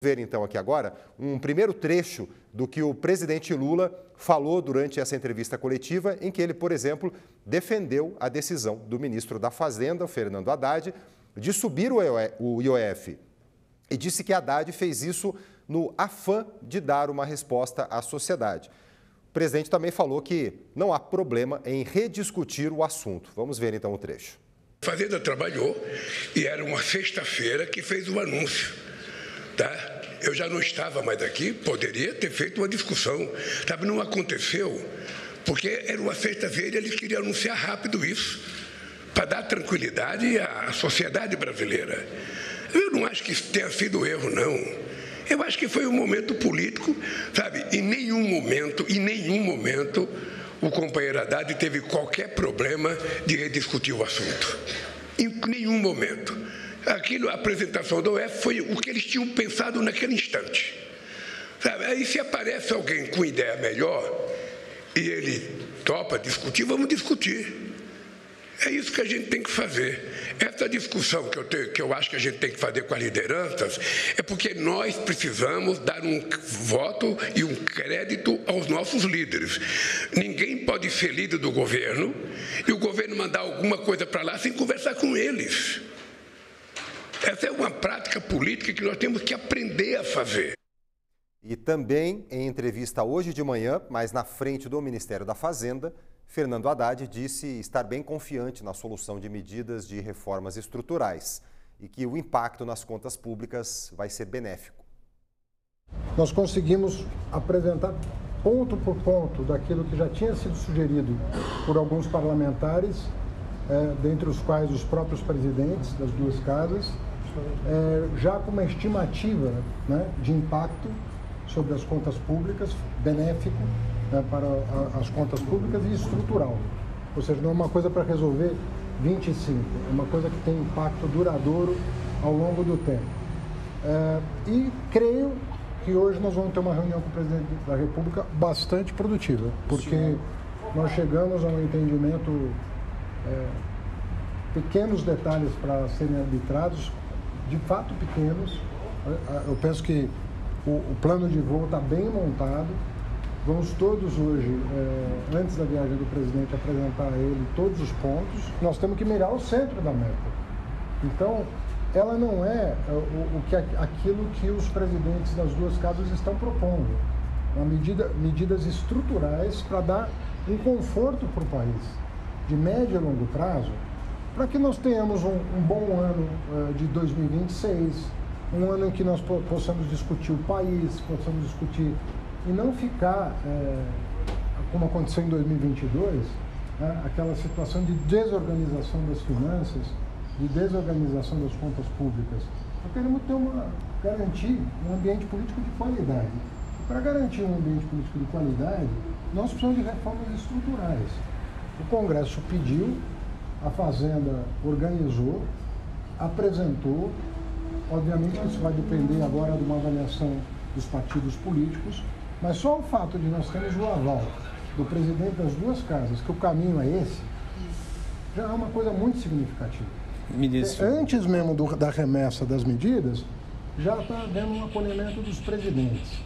Ver então aqui agora um primeiro trecho do que o presidente Lula falou durante essa entrevista coletiva, em que ele, por exemplo, defendeu a decisão do ministro da Fazenda, Fernando Haddad, de subir o IOF e disse que Haddad fez isso no afã de dar uma resposta à sociedade. O presidente também falou que não há problema em rediscutir o assunto. Vamos ver então o trecho. A Fazenda trabalhou e era uma sexta-feira que fez o anúncio. Tá? Eu já não estava mais aqui, poderia ter feito uma discussão. Sabe, não aconteceu, porque era uma sexta-feira e eles queriam anunciar rápido isso, para dar tranquilidade à sociedade brasileira. Eu não acho que isso tenha sido erro, não. Eu acho que foi um momento político, sabe? Em nenhum momento, o companheiro Haddad teve qualquer problema de rediscutir o assunto. Em nenhum momento. A apresentação do UF foi o que eles tinham pensado naquele instante. Sabe? Aí se aparece alguém com ideia melhor e ele topa discutir, vamos discutir. É isso que a gente tem que fazer. Essa discussão que eu acho que a gente tem que fazer com as lideranças é porque nós precisamos dar um voto e um crédito aos nossos líderes. Ninguém pode ser líder do governo e o governo mandar alguma coisa para lá sem conversar com eles. Essa é uma prática política que nós temos que aprender a fazer. E também, em entrevista hoje de manhã, mas na frente do Ministério da Fazenda, Fernando Haddad disse estar bem confiante na solução de medidas de reformas estruturais e que o impacto nas contas públicas vai ser benéfico. Nós conseguimos apresentar ponto por ponto daquilo que já tinha sido sugerido por alguns parlamentares, dentre os quais os próprios presidentes das duas casas, já com uma estimativa, né, de impacto sobre as contas públicas, benéfico, né, para as contas públicas e estrutural. Ou seja, não é uma coisa para resolver 25, é uma coisa que tem impacto duradouro ao longo do tempo. E creio que hoje nós vamos ter uma reunião com o presidente da República bastante produtiva, porque nós chegamos a um entendimento, pequenos detalhes para serem arbitrados, de fato pequenos. Eu penso que o plano de voo está bem montado. Vamos todos hoje, antes da viagem do presidente, apresentar a ele todos os pontos. Nós temos que mirar o centro da meta. Então, ela não é aquilo que os presidentes das duas casas estão propondo. Medidas estruturais para dar um conforto para o país, de médio e longo prazo, para que nós tenhamos um bom ano de 2026, um ano em que nós possamos discutir o país, possamos discutir e não ficar, como aconteceu em 2022, né, aquela situação de desorganização das finanças, de desorganização das contas públicas. Nós queremos garantir um ambiente político de qualidade. E para garantir um ambiente político de qualidade, nós precisamos de reformas estruturais. O Congresso pediu, a Fazenda organizou, apresentou. Obviamente isso vai depender agora de uma avaliação dos partidos políticos, mas só o fato de nós termos o aval do presidente das duas casas, que o caminho é esse, já é uma coisa muito significativa. Ministro. Antes mesmo da remessa das medidas, já está havendo um acolhimento dos presidentes.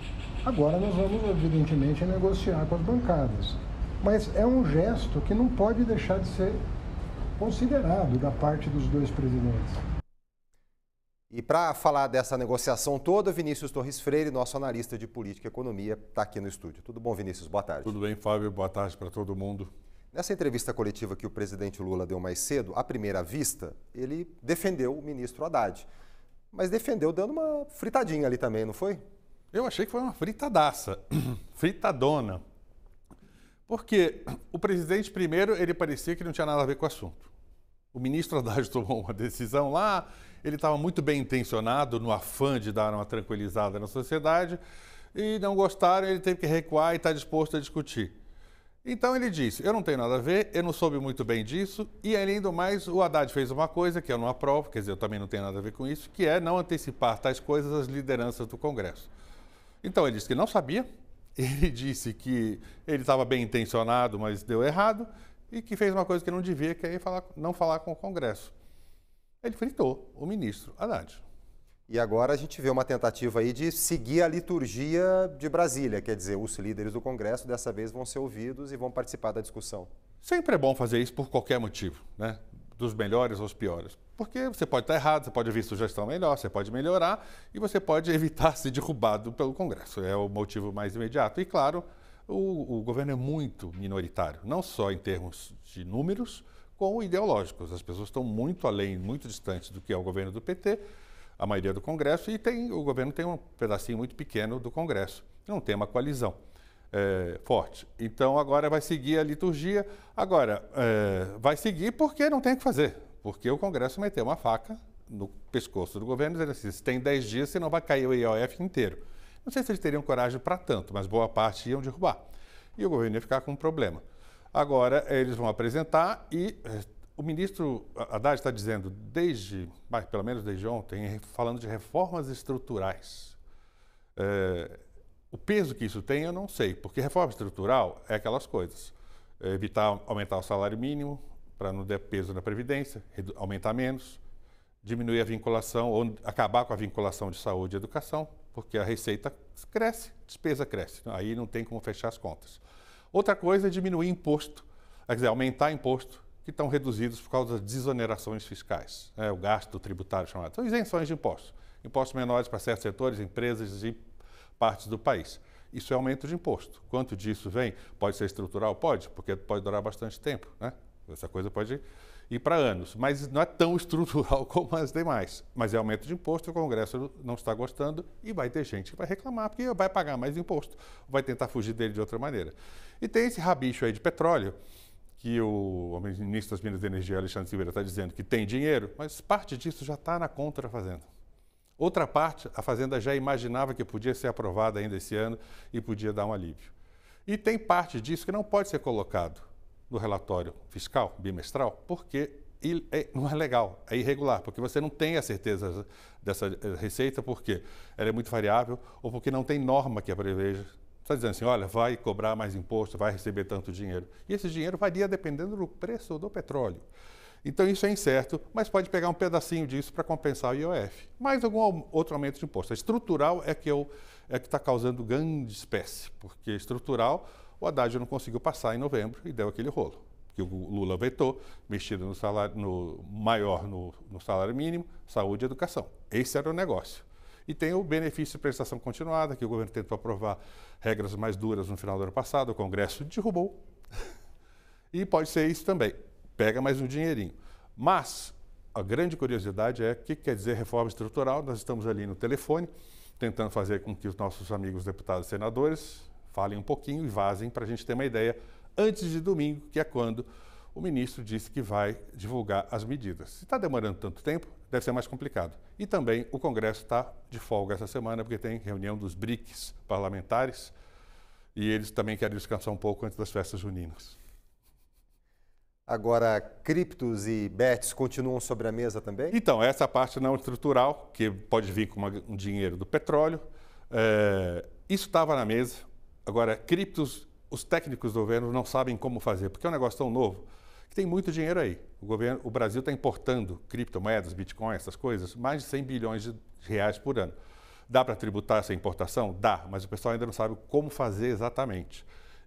Agora nós vamos, evidentemente, negociar com as bancadas. Mas é um gesto que não pode deixar de ser considerado da parte dos dois presidentes. E para falar dessa negociação toda, Vinícius Torres Freire, nosso analista de política e economia, está aqui no estúdio. Tudo bom, Vinícius? Boa tarde. Tudo bem, Fábio. Boa tarde para todo mundo. Nessa entrevista coletiva que o presidente Lula deu mais cedo, à primeira vista, ele defendeu o ministro Haddad. Mas defendeu dando uma fritadinha ali também, não foi? Eu achei que foi uma fritadaça, fritadona. Porque o presidente, primeiro, ele parecia que não tinha nada a ver com o assunto. O ministro Haddad tomou uma decisão lá, ele estava muito bem intencionado, no afã de dar uma tranquilizada na sociedade, e não gostaram, ele teve que recuar e está disposto a discutir. Então ele disse, eu não tenho nada a ver, eu não soube muito bem disso, e além do mais, o Haddad fez uma coisa que eu não aprovo, quer dizer, eu também não tenho nada a ver com isso, que é não antecipar tais coisas às lideranças do Congresso. Então ele disse que não sabia, ele disse que ele estava bem intencionado, mas deu errado, e que fez uma coisa que não devia, que é não falar com o Congresso. Ele fritou o ministro Haddad. E agora a gente vê uma tentativa aí de seguir a liturgia de Brasília, quer dizer, os líderes do Congresso dessa vez vão ser ouvidos e vão participar da discussão. Sempre é bom fazer isso por qualquer motivo, né? Dos melhores aos piores. Porque você pode estar errado, você pode ouvir sugestão melhor, você pode melhorar e você pode evitar ser derrubado pelo Congresso. É o motivo mais imediato. E, claro, o governo é muito minoritário, não só em termos de números, como ideológicos. As pessoas estão muito além, muito distantes do que é o governo do PT, a maioria do Congresso, e o governo tem um pedacinho muito pequeno do Congresso. Não tem uma coalizão forte. Então, agora vai seguir a liturgia. Agora, vai seguir porque não tem o que fazer, porque o Congresso meteu uma faca no pescoço do governo, dizendo assim, se tem 10 dias, senão vai cair o IOF inteiro. Não sei se eles teriam coragem para tanto, mas boa parte iam derrubar. E o governo ia ficar com um problema. Agora, eles vão apresentar e o ministro Haddad está dizendo, pelo menos desde ontem, falando de reformas estruturais. O peso que isso tem, eu não sei, porque reforma estrutural é aquelas coisas. Evitar aumentar o salário mínimo para não dar peso na Previdência, aumentar menos, diminuir a vinculação ou acabar com a vinculação de saúde e educação, porque a receita cresce, despesa cresce. Aí não tem como fechar as contas. Outra coisa é diminuir imposto, quer dizer, aumentar imposto, que estão reduzidos por causa das desonerações fiscais, o gasto tributário chamado. São isenções de impostos. Impostos menores para certos setores, empresas e partes do país. Isso é aumento de imposto. Quanto disso vem? Pode ser estrutural? Pode, porque pode durar bastante tempo, né? Essa coisa pode ir para anos, mas não é tão estrutural como as demais. Mas é aumento de imposto, o Congresso não está gostando e vai ter gente que vai reclamar, porque vai pagar mais imposto, vai tentar fugir dele de outra maneira. E tem esse rabicho aí de petróleo, que o ministro das Minas e Energia, Alexandre Silveira, está dizendo que tem dinheiro, mas parte disso já está na conta da Fazenda. Outra parte, a Fazenda já imaginava que podia ser aprovada ainda esse ano e podia dar um alívio. E tem parte disso que não pode ser colocado no relatório fiscal bimestral, porque não é legal, é irregular, porque você não tem a certeza dessa receita, porque ela é muito variável ou porque não tem norma que a preveja. Está dizendo assim, olha, vai cobrar mais imposto, vai receber tanto dinheiro. E esse dinheiro varia dependendo do preço do petróleo. Então isso é incerto, mas pode pegar um pedacinho disso para compensar o IOF. Mais algum outro aumento de imposto. A estrutural é que está causando grande espécie, porque estrutural o Haddad não conseguiu passar em novembro e deu aquele rolo. Que o Lula vetou, mexido no salário no salário mínimo, saúde e educação. Esse era o negócio. E tem o benefício de prestação continuada, que o governo tentou aprovar regras mais duras no final do ano passado, o Congresso derrubou. E pode ser isso também. Pega mais um dinheirinho. Mas a grande curiosidade é o que quer dizer reforma estrutural. Nós estamos ali no telefone, tentando fazer com que os nossos amigos deputados e senadores falem um pouquinho e vazem para a gente ter uma ideia antes de domingo, que é quando o ministro disse que vai divulgar as medidas. Se está demorando tanto tempo, deve ser mais complicado. E também o Congresso está de folga essa semana, porque tem reunião dos BRICS parlamentares e eles também querem descansar um pouco antes das festas juninas. Agora, criptos e bets continuam sobre a mesa também? Então, essa parte não estrutural, que pode vir com um dinheiro do petróleo, isso estava na mesa. Agora, criptos, os técnicos do governo não sabem como fazer, porque é um negócio tão novo que tem muito dinheiro aí. O Brasil está importando criptomoedas, Bitcoin, essas coisas, mais de 100 bilhões de reais por ano. Dá para tributar essa importação? Dá, mas o pessoal ainda não sabe como fazer exatamente.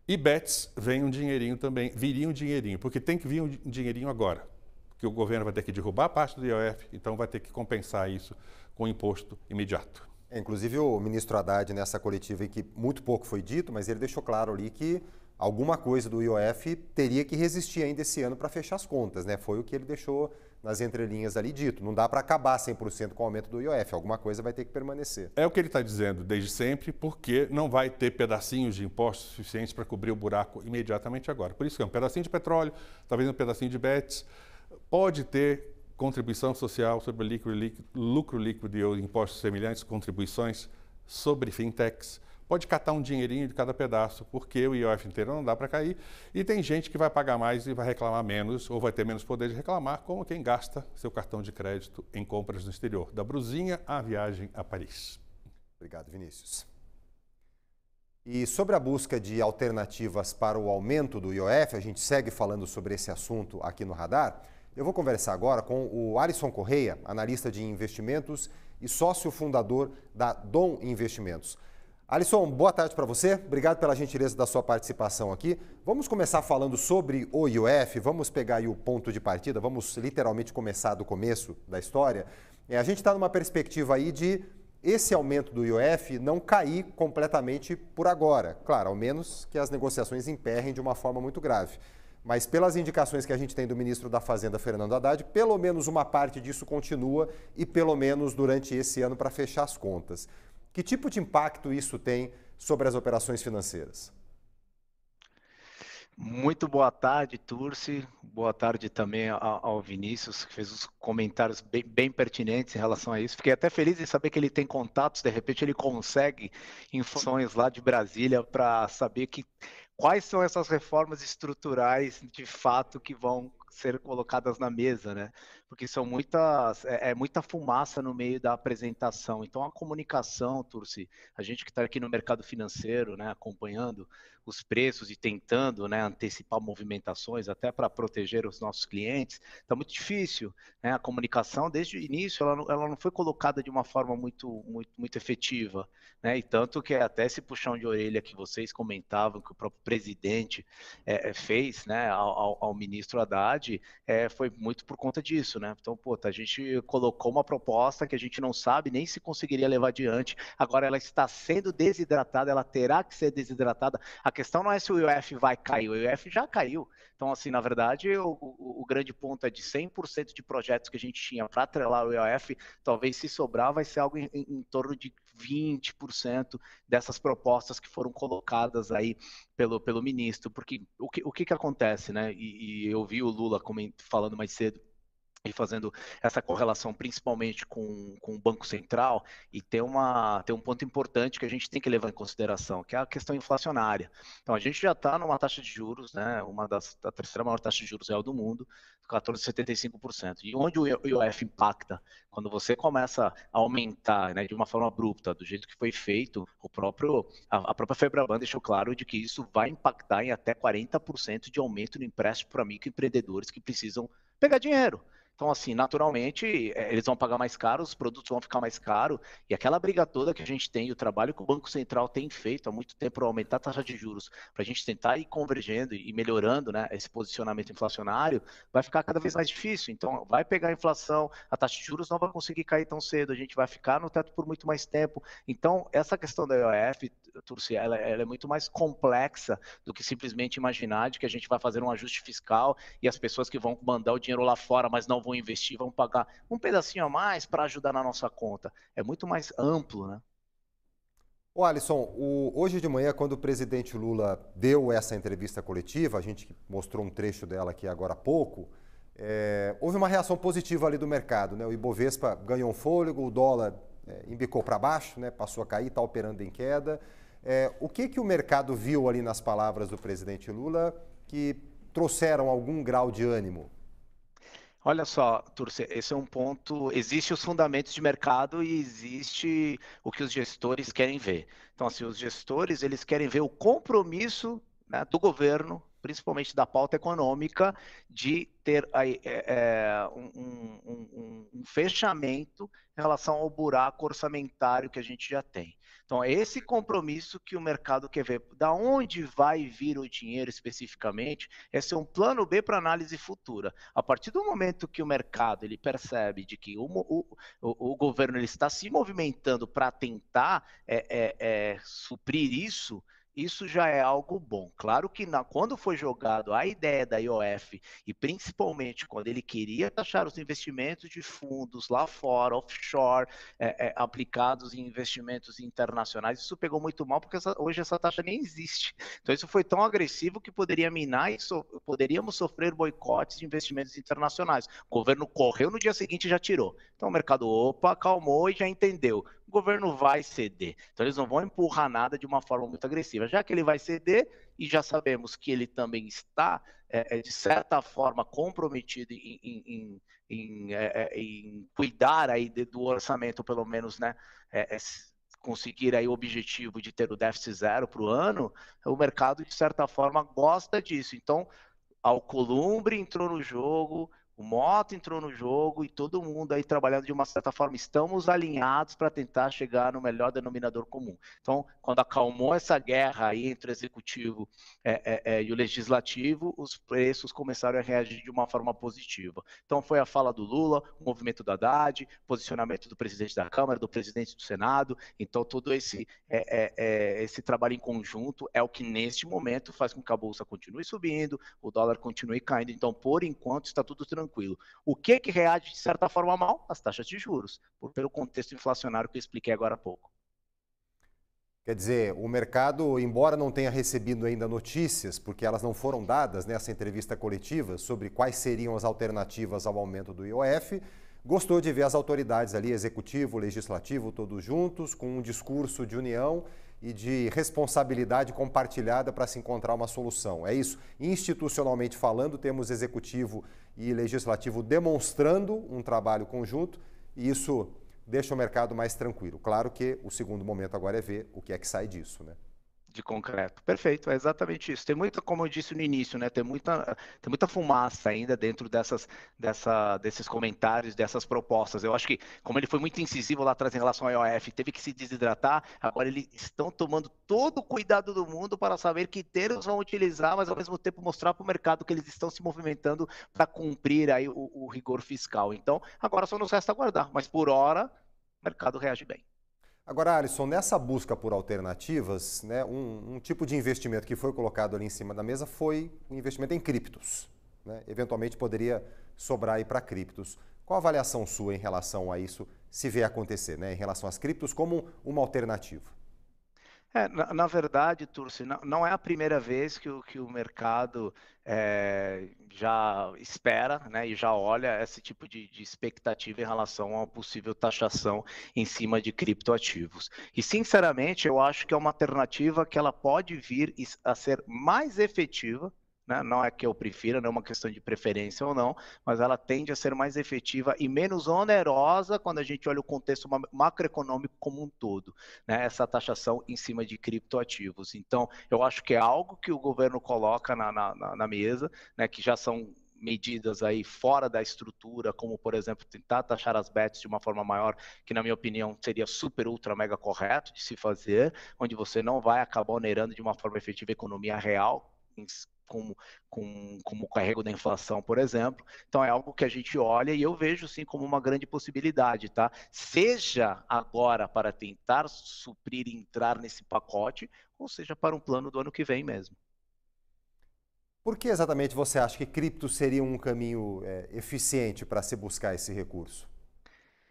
E bets, vem um dinheirinho também, viria um dinheirinho, porque tem que vir um dinheirinho agora, porque o governo vai ter que derrubar a parte do IOF, então vai ter que compensar isso com imposto imediato. Inclusive o ministro Haddad, nessa coletiva em que muito pouco foi dito, mas ele deixou claro ali que alguma coisa do IOF teria que resistir ainda esse ano para fechar as contas, né? Foi o que ele deixou nas entrelinhas ali dito. Não dá para acabar 100% com o aumento do IOF, alguma coisa vai ter que permanecer. É o que ele está dizendo desde sempre, porque não vai ter pedacinhos de impostos suficientes para cobrir o buraco imediatamente agora. Por isso que é um pedacinho de petróleo, talvez um pedacinho de bets, pode ter contribuição social sobre lucro líquido e impostos semelhantes, contribuições sobre fintechs. Pode catar um dinheirinho de cada pedaço, porque o IOF inteiro não dá para cair. E tem gente que vai pagar mais e vai reclamar menos, ou vai ter menos poder de reclamar, como quem gasta seu cartão de crédito em compras no exterior, da brusinha à viagem a Paris. Obrigado, Vinícius. E sobre a busca de alternativas para o aumento do IOF, a gente segue falando sobre esse assunto aqui no Radar. Eu vou conversar agora com o Alisson Correia, analista de investimentos e sócio fundador da Dom Investimentos. Alisson, boa tarde para você. Obrigado pela gentileza da sua participação aqui. Vamos começar falando sobre o IOF, vamos pegar aí o ponto de partida, vamos literalmente começar do começo da história. A gente está numa perspectiva aí de esse aumento do IOF não cair completamente por agora. Claro, ao menos que as negociações emperrem de uma forma muito grave. Mas pelas indicações que a gente tem do ministro da Fazenda, Fernando Haddad, pelo menos uma parte disso continua e pelo menos durante esse ano para fechar as contas. Que tipo de impacto isso tem sobre as operações financeiras? Muito boa tarde, Turci. Boa tarde também ao Vinícius, que fez os comentários bem pertinentes em relação a isso. Fiquei até feliz em saber que ele tem contatos, de repente ele consegue informações lá de Brasília para saber quais são essas reformas estruturais de fato que vão ser colocadas na mesa, né? Porque são muita fumaça no meio da apresentação. Então a comunicação, Turci, a gente que está aqui no mercado financeiro, né, acompanhando os preços e tentando, né, antecipar movimentações até para proteger os nossos clientes, está muito difícil, né? A comunicação desde o início ela não foi colocada de uma forma muito efetiva, né? E tanto que até esse puxão de orelha que vocês comentavam que o próprio presidente fez, né, ao ministro Haddad, foi muito por conta disso, né? Então, a gente colocou uma proposta que a gente não sabe nem se conseguiria levar adiante. Agora ela está sendo desidratada, ela terá que ser desidratada. A questão não é se o IOF vai cair, o IOF já caiu. Então, assim, na verdade, o grande ponto é de 100% de projetos que a gente tinha para atrelar o IOF, talvez se sobrar vai ser algo em torno de 20% dessas propostas que foram colocadas aí pelo ministro. Porque o que acontece, né? E eu vi o Lula falando mais cedo, e fazendo essa correlação principalmente com o Banco Central, e tem um ponto importante que a gente tem que levar em consideração, que é a questão inflacionária. Então, a gente já está numa taxa de juros, né, a terceira maior taxa de juros real do mundo, 14,75%. E onde o IOF impacta? Quando você começa a aumentar, né, de uma forma abrupta, do jeito que foi feito, a própria Febraban deixou claro de que isso vai impactar em até 40% de aumento no empréstimo para microempreendedores que precisam pegar dinheiro. Então, assim, naturalmente, eles vão pagar mais caro, os produtos vão ficar mais caros, e aquela briga toda que a gente tem, o trabalho que o Banco Central tem feito há muito tempo para aumentar a taxa de juros, para a gente tentar ir convergendo e melhorando, né, esse posicionamento inflacionário, vai ficar cada vez mais difícil. Então, vai pegar a inflação, a taxa de juros não vai conseguir cair tão cedo, a gente vai ficar no teto por muito mais tempo. Então, essa questão da IOF, Turci, ela é muito mais complexa do que simplesmente imaginar de que a gente vai fazer um ajuste fiscal e as pessoas que vão mandar o dinheiro lá fora, mas não vão investir, vão pagar um pedacinho a mais para ajudar na nossa conta. É muito mais amplo, né? Ô Alisson, hoje de manhã, quando o presidente Lula deu essa entrevista coletiva, a gente mostrou um trecho dela aqui agora há pouco, houve uma reação positiva ali do mercado, né? O Ibovespa ganhou um fôlego, o dólar embicou para baixo, né? Passou a cair, está operando em queda. O que o mercado viu ali nas palavras do presidente Lula que trouxeram algum grau de ânimo? Olha só, Turci, esse é um ponto. Existem os fundamentos de mercado e existe o que os gestores querem ver. Então, assim, os gestores eles querem ver o compromisso, né, do governo, principalmente da pauta econômica, de ter aí, um fechamento em relação ao buraco orçamentário que a gente já tem. Então, é esse compromisso que o mercado quer ver. Da onde vai vir o dinheiro especificamente? Esse é um plano B para análise futura. A partir do momento que o mercado ele percebe de que o governo ele está se movimentando para tentar suprir isso, isso já é algo bom. Claro que quando foi jogado a ideia da IOF, e principalmente quando ele queria taxar os investimentos de fundos lá fora, offshore, aplicados em investimentos internacionais, isso pegou muito mal, porque hoje essa taxa nem existe. Então isso foi tão agressivo que poderia minar e poderíamos sofrer boicotes de investimentos internacionais. O governo correu, no dia seguinte já tirou. Então o mercado, acalmou e já entendeu. O governo vai ceder. Então eles não vão empurrar nada de uma forma muito agressiva. Já que ele vai ceder, e já sabemos que ele também está, de certa forma, comprometido em cuidar aí do orçamento, pelo menos, né, conseguir aí o objetivo de ter o déficit zero para o ano, o mercado, de certa forma, gosta disso. Então, Alcolumbre entrou no jogo, O Mota entrou no jogo e todo mundo aí trabalhando de uma certa forma. Estamos alinhados para tentar chegar no melhor denominador comum. Então, quando acalmou essa guerra aí entre o executivo e o legislativo, os preços começaram a reagir de uma forma positiva. Então, foi a fala do Lula, o movimento do Haddad, posicionamento do presidente da Câmara, do presidente do Senado. Então, todo esse trabalho em conjunto é o que, neste momento, faz com que a Bolsa continue subindo, o dólar continue caindo. Então, por enquanto, está tudo tranquilo. O que reage, de certa forma, mal? As taxas de juros, pelo contexto inflacionário que eu expliquei agora há pouco. Quer dizer, o mercado, embora não tenha recebido ainda notícias, porque elas não foram dadas nessa entrevista coletiva sobre quais seriam as alternativas ao aumento do IOF, gostou de ver as autoridades ali, executivo, legislativo, todos juntos, com um discurso de união e de responsabilidade compartilhada para se encontrar uma solução. É isso. Institucionalmente falando, temos executivo e legislativo demonstrando um trabalho conjunto e isso deixa o mercado mais tranquilo. Claro que o segundo momento agora é ver o que é que sai disso, né? De concreto. Perfeito, é exatamente isso. Tem muita, como eu disse no início, né? Tem muita fumaça ainda dentro desses comentários, dessas propostas. Eu acho que, como ele foi muito incisivo lá atrás em relação ao IOF, teve que se desidratar, agora eles estão tomando todo o cuidado do mundo para saber que termos vão utilizar, mas ao mesmo tempo mostrar para o mercado que eles estão se movimentando para cumprir aí o rigor fiscal. Então, agora só nos resta aguardar, mas por hora, o mercado reage bem. Agora, Alisson, nessa busca por alternativas, né, um tipo de investimento que foi colocado ali em cima da mesa foi o investimento em criptos. Né? Eventualmente poderia sobrar aí para criptos. Qual a avaliação sua em relação a isso, se vier acontecer, né, em relação às criptos como uma alternativa? Na verdade, Turci, não é a primeira vez que o mercado já espera, né, e já olha esse tipo de expectativa em relação a possível taxação em cima de criptoativos. E, sinceramente, eu acho que é uma alternativa que ela pode vir a ser mais efetiva, né? Não é que eu prefira, não é uma questão de preferência ou não, mas ela tende a ser mais efetiva e menos onerosa quando a gente olha o contexto macroeconômico como um todo, né? Essa taxação em cima de criptoativos. Então, eu acho que é algo que o governo coloca na mesa, né? Que já são medidas aí fora da estrutura, como, por exemplo, tentar taxar as bets de uma forma maior, que, na minha opinião, seria super, ultra, mega correto de se fazer, onde você não vai acabar onerando de uma forma efetiva a economia real, como o carrego da inflação, por exemplo. Então, é algo que a gente olha e eu vejo, sim, como uma grande possibilidade, tá? Seja agora para tentar suprir e entrar nesse pacote, ou seja para um plano do ano que vem mesmo. Por que exatamente você acha que cripto seria um caminho eficiente para se buscar esse recurso?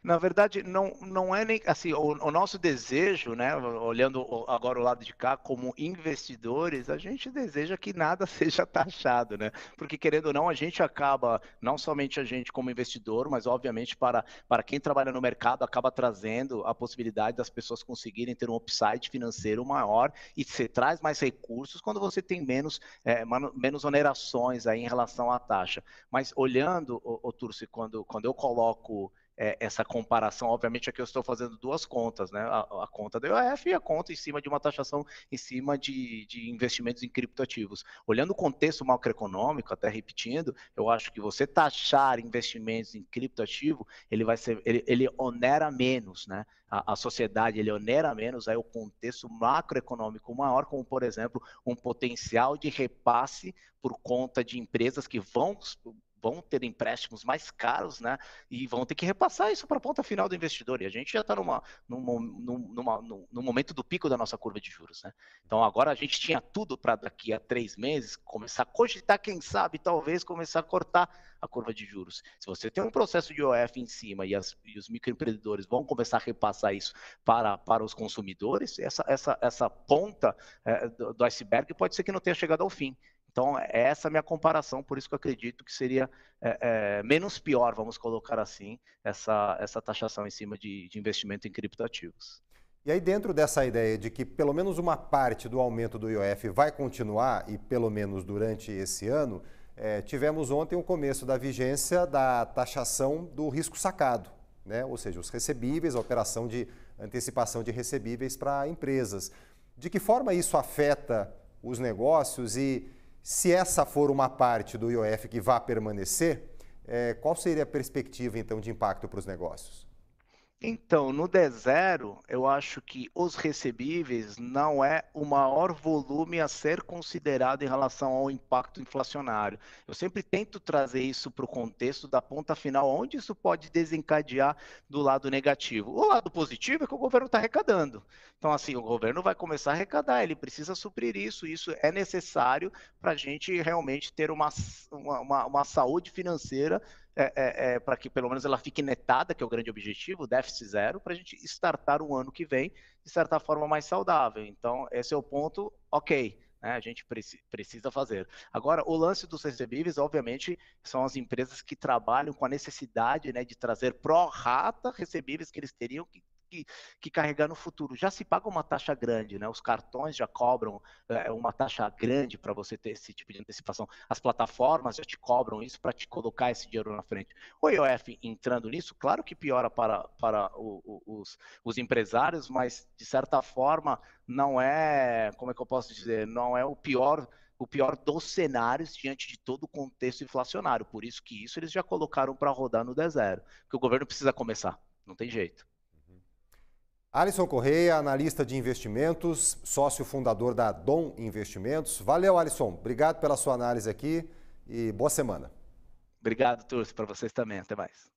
Na verdade, não é nem assim, o nosso desejo, né, olhando agora o lado de cá, como investidores, a gente deseja que nada seja taxado, né? Porque, querendo ou não, a gente acaba, não somente a gente como investidor, mas obviamente para quem trabalha no mercado, acaba trazendo a possibilidade das pessoas conseguirem ter um upside financeiro maior e você traz mais recursos quando você tem menos onerações aí em relação à taxa. Mas olhando, Turci, quando eu coloco essa comparação, obviamente aqui eu estou fazendo duas contas, né? A conta da IOF e a conta em cima de uma taxação em cima de investimentos em criptoativos. Olhando o contexto macroeconômico, até repetindo, eu acho que você taxar investimentos em criptoativo, ele onera menos, né? A sociedade, ele onera menos aí o contexto macroeconômico maior, como, por exemplo, um potencial de repasse por conta de empresas que vão ter empréstimos mais caros, né? E vão ter que repassar isso para a ponta final do investidor. E a gente já está no momento do pico da nossa curva de juros, né? Então agora a gente tinha tudo para daqui a 3 meses começar a cogitar, quem sabe, talvez começar a cortar a curva de juros. Se você tem um processo de IOF em cima e os microempreendedores vão começar a repassar isso para os consumidores, essa ponta do iceberg pode ser que não tenha chegado ao fim. Então, essa é a minha comparação, por isso que eu acredito que seria menos pior, vamos colocar assim, essa taxação em cima de investimento em criptoativos. E aí, dentro dessa ideia de que pelo menos uma parte do aumento do IOF vai continuar, e pelo menos durante esse ano, tivemos ontem o começo da vigência da taxação do risco sacado, né? Ou seja, os recebíveis, a operação de antecipação de recebíveis para empresas. De que forma isso afeta os negócios e, se essa for uma parte do IOF que vai permanecer, qual seria a perspectiva, então, de impacto para os negócios? Então, no D0, eu acho que os recebíveis não é o maior volume a ser considerado em relação ao impacto inflacionário. Eu sempre tento trazer isso para o contexto da ponta final, onde isso pode desencadear do lado negativo. O lado positivo é que o governo está arrecadando. Então, assim, o governo vai começar a arrecadar, ele precisa suprir isso é necessário para a gente realmente ter uma saúde financeira para que pelo menos ela fique netada, que é o grande objetivo, déficit zero, para a gente startar o ano que vem de certa forma mais saudável. Então, esse é o ponto, ok, né, a gente precisa fazer. Agora, o lance dos recebíveis, obviamente, são as empresas que trabalham com a necessidade, né, de trazer pró rata recebíveis que eles teriam que carregar no futuro. Já se paga uma taxa grande, né? Os cartões já cobram uma taxa grande para você ter esse tipo de antecipação. As plataformas já te cobram isso para te colocar esse dinheiro na frente. O IOF entrando nisso, claro que piora para os empresários, mas de certa forma não é, como é que eu posso dizer, não é o pior dos cenários diante de todo o contexto inflacionário. Por isso que isso eles já colocaram para rodar no D0, porque o governo precisa começar, não tem jeito. Alisson Correia, analista de investimentos, sócio fundador da Dom Investimentos. Valeu, Alisson. Obrigado pela sua análise aqui e boa semana. Obrigado, Turci, para vocês também. Até mais.